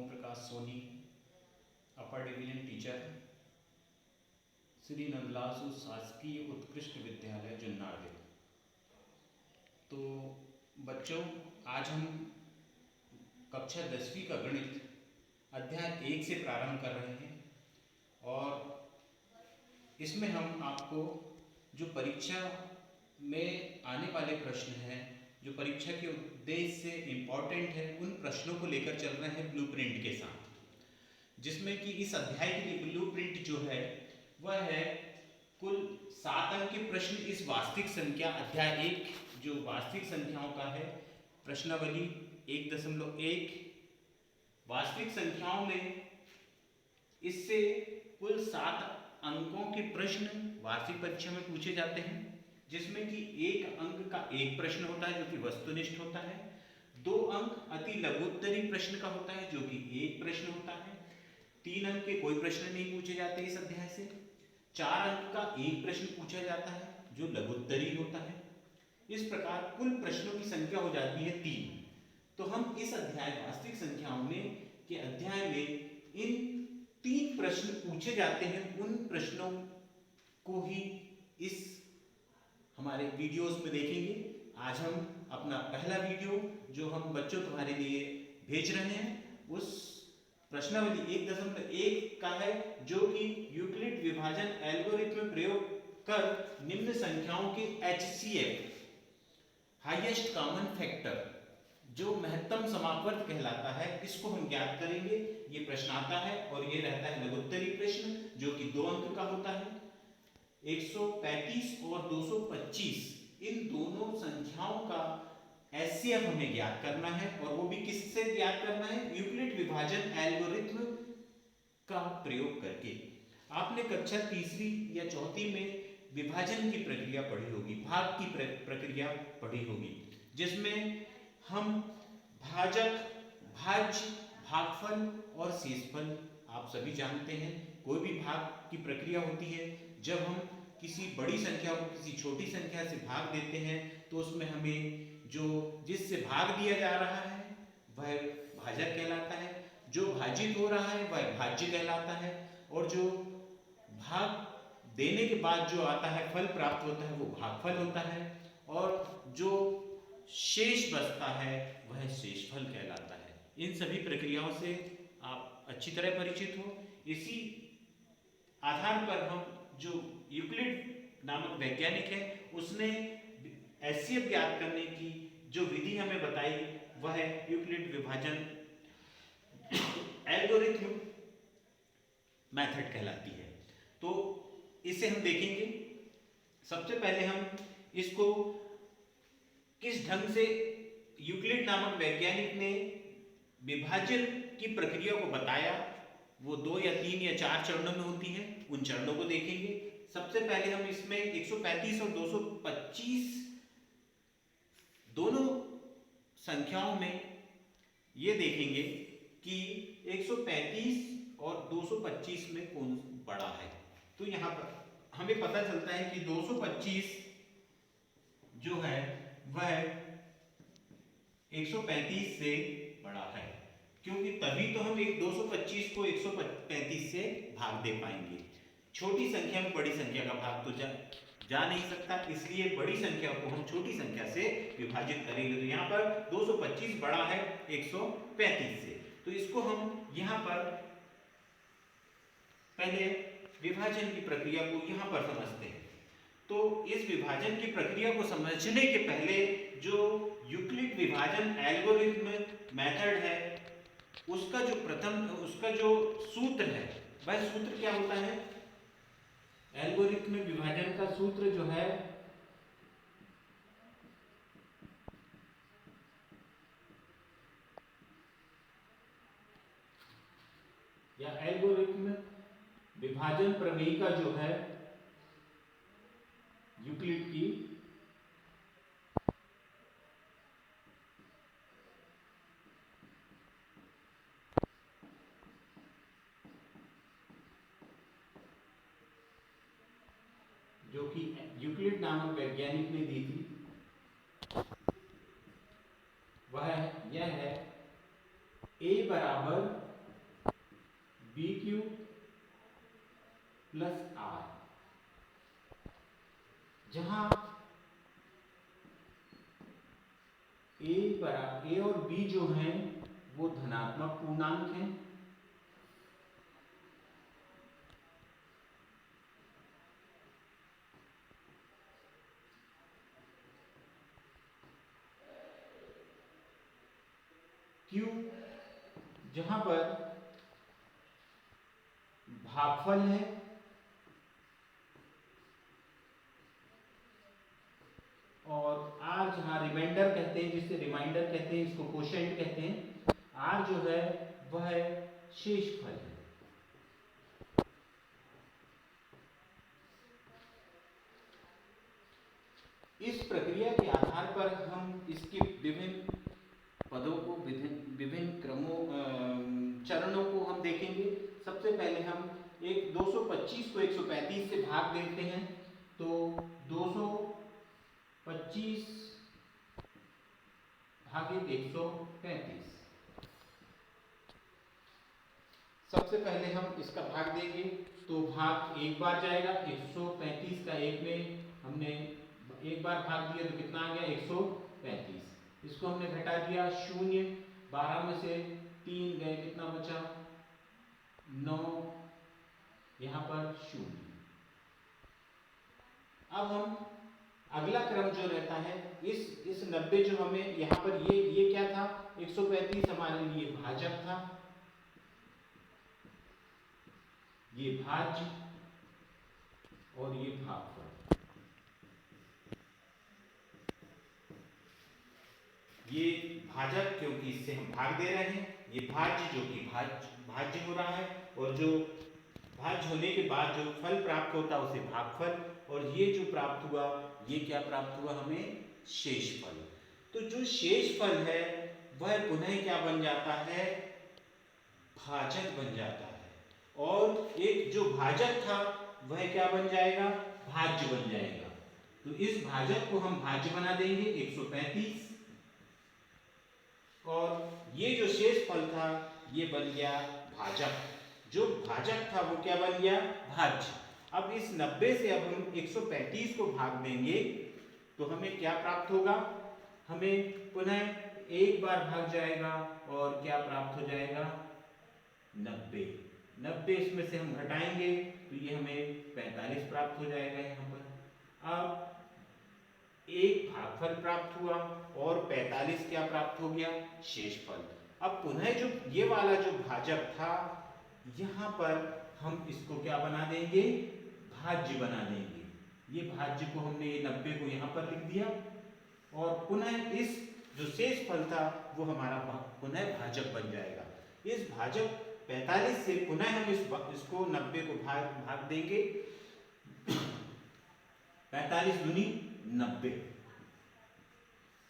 ओम Prakash Soni, upper division teacher, Shri Nandlal शासकीय उत्कृष्ट विद्यालय जुन्नारदेव। तो बच्चों, आज हम कक्षा 10वीं का गणित अध्याय 1 से प्रारंभ कर रहे हैं और इसमें हम आपको जो परीक्षा में आने वाले प्रश्न हैं, जो परीक्षा के उद्देश्य से इम्पॉर्टेंट है, उन प्रश्नों को लेकर चल रहे हैं ब्लूप्रिंट के साथ, जिसमें कि इस अध्याय के लिए ब्लूप्रिंट जो है वह है कुल 7 अंक के प्रश्न। इस वास्तविक संख्या अध्याय 1 जो वास्तविक संख्याओं का है, प्रश्नावली 1.1 वास्तविक संख्याओं में इससे कुल 7 अंकों के प्रश्न वार्षिक परीक्षा में पूछे जाते हैं, जिसमें कि 1 अंक का एक प्रश्न होता है जो कि वस्तुनिष्ठ होता है, 2 अंक अति लघुत्तरी प्रश्न का होता है जो कि एक प्रश्न होता है, 3 अंक के कोई प्रश्न नहीं पूछे जाते इस अध्याय से, 4 अंक का एक प्रश्न पूछा जाता है जो लघुत्तरी होता है। इस प्रकार कुल प्रश्नों की संख्या हो जाती है 3। तो हम इस अध्याय वास्तविक संख्याओं में के अध्याय में इन 3 प्रश्न पूछे जाते हैं, उन प्रश्नों को ही इस हमारे वीडियोस में देखेंगे। आज हम अपना पहला वीडियो जो हम बच्चों तुम्हारे लिए भेज रहे हैं उस प्रश्नावली 1.1 का है, जो कि यूक्लिड विभाजन एल्गोरिथम प्रयोग कर निम्न संख्याओं के HCF हाईएस्ट कॉमन फैक्टर जो महत्तम समापवर्त कहलाता है, इसको हम ज्ञात करेंगे। ये प्रश्न आता है और ये रहता है लघुत्तरी प्रश्न जो कि 2 अंक का होता है। 135 और 225 इन दोनों संख्याओं का HCF हमें ज्ञात करना है, और वो भी किससे ज्ञात करना है? यूक्लिड विभाजन एल्गोरिथम का प्रयोग करके। आपने कक्षा 3री या 4थी में विभाजन की प्रक्रिया पढ़ी होगी, भाग की प्रक्रिया पढ़ी होगी, जिसमें हम भाजक, भाज्य, भागफल और शेषफल आप सभी जानते हैं। कोई भी भाग की प्रक्रिया होती है, जब हम किसी बड़ी संख्या को किसी छोटी संख्या से भाग देते हैं तो उसमें हमें जो जिससे भाग दिया जा रहा है वह भाजक कहलाता है, जो भाजित हो रहा है वह भाज्य कहलाता है, और जो भाग देने के बाद जो आता है फल प्राप्त होता है वो भागफल होता है, और जो शेष बचता है वह शेषफल कहलाता है। इन सभी प्रक्रियाओं से आप अच्छी तरह परिचित हो। इसी आधार पर हम जो यूक्लिड नामक वैज्ञानिक है उसने HCF ज्ञात करने की जो विधि हमें बताई वह यूक्लिड विभाजन एल्गोरिथम मेथड कहलाती है। तो इसे हम देखेंगे। सबसे पहले हम इसको किस ढंग से यूक्लिड नामक वैज्ञानिक ने विभाजन की प्रक्रिया को बताया, वो 2 या 3 या 4 चरणों में होती है, उन चरणों को देखेंगे। सबसे पहले हम इसमें 135 और 225 दोनों संख्याओं में ये देखेंगे कि 135 और 225 में कौन बड़ा है। तो यहाँ पर हमें पता चलता है कि 225 जो है वह 135 से बड़ा है, क्योंकि तभी तो हम 225 को 135 से भाग दे पाएंगे। छोटी संख्या में बड़ी संख्या का भाग तो जा नहीं सकता, इसलिए बड़ी संख्या को हम छोटी संख्या से विभाजित करेंगे। तो यहाँ पर 225 बड़ा है 135 से, तो इसको हम यहाँ पर पहले विभाजन की प्रक्रिया को यहाँ पर समझते हैं। तो इस विभाजन की प्रक्रिया को समझने के पहले जो यूक्लिड विभाजन एल्गोरिथम मेथड है उसका जो सूत्र है वह सूत्र क्या होता है? एल्गोरिथम विभाजन का सूत्र जो है या एल्गोरिथम विभाजन प्रमेयिका जो है यूक्लिड की, जो कि यूक्लिड नामक वैज्ञानिक ने दी थी, वह यह है a बराबर बी क्यू प्लस आर, जहां ए और बी जो हैं वो धनात्मक पूर्णांक हैं, क्यू जहां पर भागफल है, और आर जहां रिमाइंडर कहते हैं, जिसे रिमाइंडर कहते हैं, इसको कोशेंट कहते हैं, आर जो है वह शेषफल है। इस प्रक्रिया के आधार पर हम इसके विभिन्न पदों को, विभिन्न क्रमों, चरणों को हम देखेंगे। सबसे पहले हम एक 225 को 135 से भाग देते हैं, तो 225 भागित 135। सबसे पहले हम इसका भाग देंगे, तो भाग एक बार जाएगा, 135 का एक में हमने एक बार भाग दिया तो कितना आ गया 135। इसको हमने घटा दिया, 0, 12 में से 3 गए, कितना बचा 9, यहाँ पर 0। अब हम अगला क्रम जो रहता है, इस 90 जो हमें यहाँ पर ये क्या था, 135 हमारे लिए भाजक था, ये भाज्य और ये भागफल। ये भाजक क्योंकि इससे हम भाग दे रहे हैं, ये भाज्य जो कि भाज्य हो रहा है, और जो भाज्य होने के बाद जो फल प्राप्त होता है उसे भागफल, और ये जो प्राप्त हुआ ये क्या प्राप्त हुआ हमें, शेषफल। तो जो शेषफल है वह पुनः क्या बन जाता है, भाजक बन जाता है, और एक जो भाजक था वह क्या बन जाएगा, भाज्य बन जाएगा। तो इस भाजक को हम भाज्य बना देंगे 135, और ये जो शेषफल था ये बन गया भाजक, जो भाजक था वो क्या बन गया, भाज्य। अब इस 90 से अब हम 135 को भाग देंगे तो हमें क्या प्राप्त होगा, हमें पुनः एक बार भाग जाएगा और क्या प्राप्त हो जाएगा, 90। 90 इसमें से हम घटाएंगे तो ये हमें 45 प्राप्त हो जाएगा यहाँ पर। अब एक भागफल प्राप्त हुआ और 45 क्या प्राप्त हो गया, शेषफल। अब पुनः जो ये वाला जो भाजक था यहाँ पर हम इसको क्या बना देंगे, भाज्य बना देंगे। ये भाज्य को हमने ये 90 को यहाँ पर लिख दिया, और पुनः इस जो शेषफल था वो हमारा पुनः भाजक बन जाएगा। इस भाजक 45 से पुनः हम इसको 90 को भाग देंगे, 45 दूनी 90,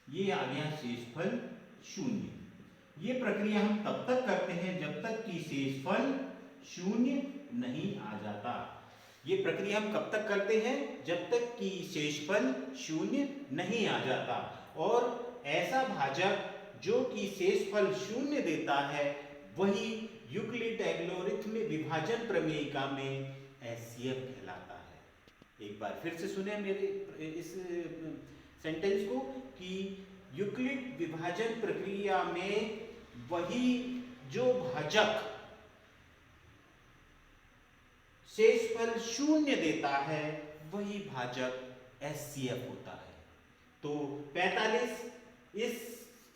ये आ गया शेषफल 0। ये प्रक्रिया हम तब तक करते हैं जब तक कि शेषफल 0 नहीं आ जाता। ये प्रक्रिया हम कब तक करते हैं, जब तक कि शेषफल 0 नहीं आ जाता। और ऐसा भाजक जो कि शेषफल 0 देता है वही यूक्लिड एल्गोरिथ्म विभाजन प्रमेयिका में HCF कहलाता है। एक बार फिर से सुने मेरे इस सेंटेंस को, कि यूक्लिड विभाजन प्रक्रिया में वही जो भाजक शेषफल 0 देता है वही भाजक HCF होता है। तो 45 इस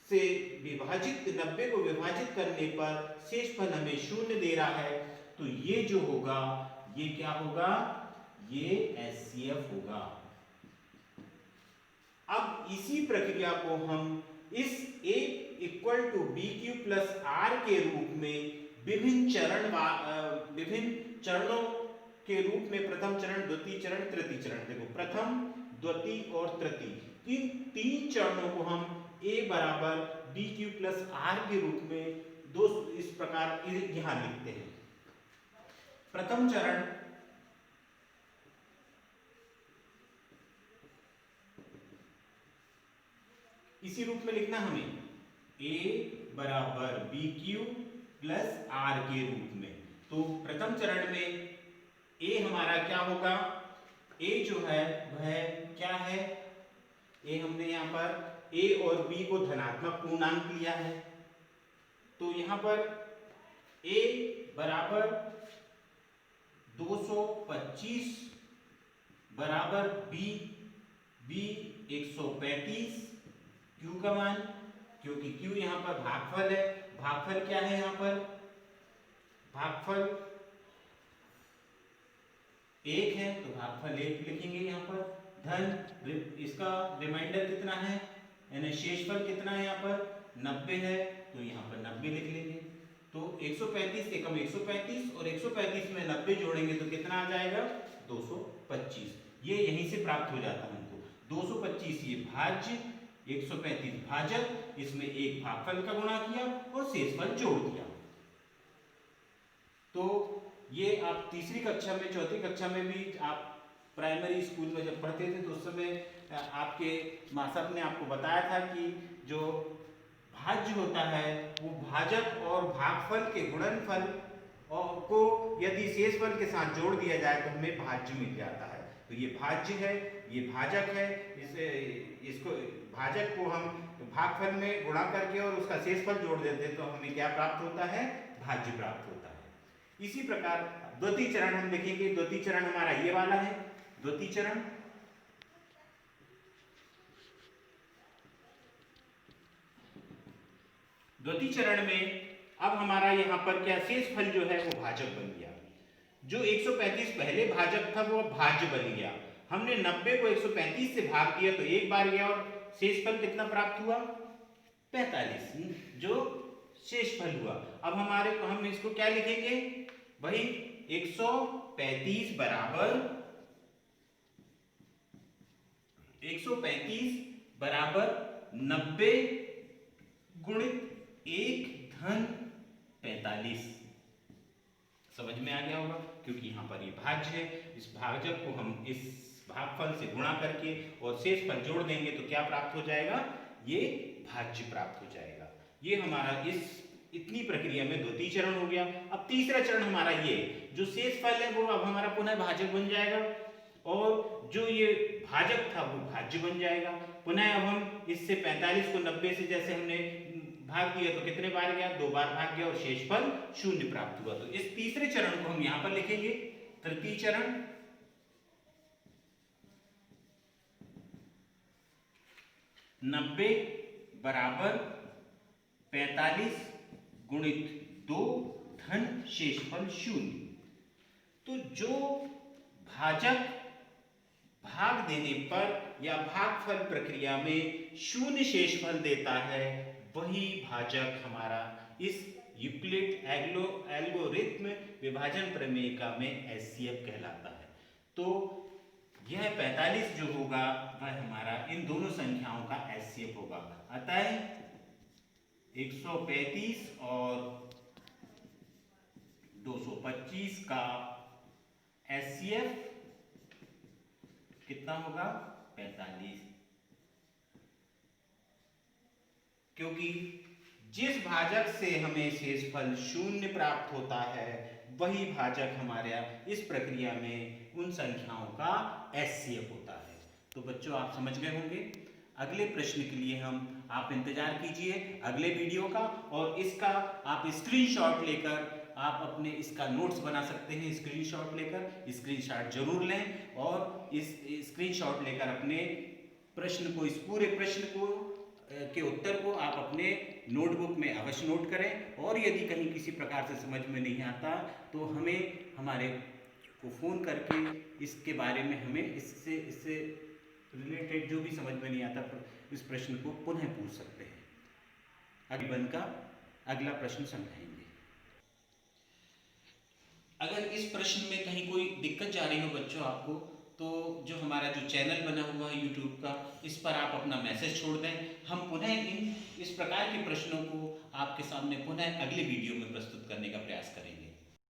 से विभाजित 90 को विभाजित करने पर शेषफल हमें 0 दे रहा है, तो ये जो होगा ये क्या होगा, ये HCF होगा। अब इसी प्रक्रिया को हम इस A equal to BQ plus R के रूप में विभिन्न चरणों के रूप में, प्रथम चरण, द्वितीय चरण, तृतीय चरण, देखो प्रथम, द्वितीय और तृतीय, इन 3 चरणों को हम A बराबर BQ प्लस R के रूप में इस प्रकार यहां लिखते हैं। प्रथम चरण इसी रूप में लिखना हमें, A बराबर BQ प्लस R के रूप में। तो प्रथम चरण में ए हमारा क्या होगा, ए जो है वह क्या है, ए हमने यहाँ पर ए और बी को धनात्मक पूर्णांक लिया है, तो यहाँ पर ए बराबर 225 बराबर बी 135, क्यू का मान, क्योंकि क्यू यहाँ पर भागफल है, भागफल क्या है यहाँ पर, भागफल 1 है तो भागफल 1 लिखेंगे यहाँ पर, धन इसका रिमाइंडर कितना है, यानी शेषफल कितना है यहाँ पर 90 है तो यहाँ पर 90 लिख लेंगे। तो 135 से कम 135 और 135 में 90 जोड़ेंगे तो कितना आ जाएगा 225, ये यहीं से प्राप्त हो जाता है हमको। 225 ये भाज्य, 135 भाजक, इसमें एक भागफल का गुणा किया और शेषफल जोड़ दिया। तो ये आप तीसरी कक्षा में, चौथी कक्षा में भी आप प्राइमरी स्कूल में जब पढ़ते थे तो उस समय आपके मास्टर ने आपको बताया था कि जो भाज्य होता है वो भाजक और भागफल के गुणनफल को यदि शेषफल के साथ जोड़ दिया जाए तो हमें भाज्य मिल जाता है। तो ये भाज्य है, ये भाजक है, इसको भाजक को हम भागफल में गुणा करके और उसका शेषफल जोड़ देते हैं तो हमें क्या प्राप्त होता है, भाज्य प्राप्त होता है। इसी प्रकार द्वितीय चरण हम देखेंगे, द्वितीय चरण हमारा ये वाला है, द्वितीय चरण द्वितीय चरण में अब हमारा यहाँ पर क्या शेषफल जो है वो भाजक बन गया, जो 135 पहले भाजक था वो भाज्य बन गया, हमने 90 को 135 से भाग दिया तो एक बार गया और शेषफल कितना प्राप्त हुआ 45, जो शेषफल हुआ। अब हमारे हम इसको क्या लिखेंगे, वही 135 बराबर 90 गुणित 1 धन 45, समझ में आ गया होगा, क्योंकि यहाँ पर ये भाज्य है, इस भाजक को हम इस भागफल से गुणा करके और शेषफल जोड़ देंगे तो क्या प्राप्त हो जाएगा, ये भाज्य प्राप्त हो जाएगा। ये हमारा इस इतनी प्रक्रिया में द्वितीय चरण हो गया। अब तीसरा चरण हमारा ये जो शेषफल है वो अब हमारा पुनः भाजक बन जाएगा और जो ये भाजक था वो भाज्य बन जाएगा। पुनः अब हम इससे 45 को 90 से जैसे हमने भाग दिया तो कितने बार गया, 2 बार भाग गया और शेषफल 0 प्राप्त हुआ। तो इस तीसरे चरण को हम यहां पर लिखेंगे, तृतीय चरण 90 बराबर 45 गुणित 2 धन शेषफल 0। तो जो भाजक भाग देने पर या भागफल प्रक्रिया में 0 शेषफल देता है वही भाजक हमारा इस यूक्लिड एल्गोरिथ्म विभाजन प्रमेय में एचसीएफ कहलाता है। तो यह 45 जो होगा वह हमारा इन दोनों संख्याओं का एचसीएफ होगा। अतः 135 और 225 का एचसीएफ कितना होगा 45, क्योंकि जिस भाजक से हमें शेषफल 0 प्राप्त होता है वही भाजक हमारे इस प्रक्रिया में उन संख्याओं का एचसीएफ होता है। तो बच्चों आप समझ गए होंगे। अगले प्रश्न के लिए आप इंतजार कीजिए अगले वीडियो का, और इसका आप स्क्रीनशॉट लेकर आप अपने इसका नोट्स बना सकते हैं। स्क्रीनशॉट लेकर स्क्रीनशॉट जरूर लें और इस स्क्रीनशॉट लेकर अपने प्रश्न को, इस पूरे प्रश्न को के उत्तर को आप अपने नोटबुक में अवश्य नोट करें। और यदि कहीं किसी प्रकार से समझ में नहीं आता तो हमें हमारे को फ़ोन करके इसके बारे में हमें इससे रिलेटेड जो भी समझ में नहीं आता इस प्रश्न को पुनः पूछ सकते हैं। अगली बन का अगला प्रश्न समझाएंगे। अगर इस प्रश्न में कहीं कोई दिक्कत जा रही हो बच्चों आपको, तो जो हमारा जो चैनल बना हुआ है यूट्यूब का, इस पर आप अपना मैसेज छोड़ दें। हम पुनः इस प्रकार के प्रश्नों को आपके सामने पुनः अगले वीडियो में प्रस्तुत करने का प्रयास करेंगे।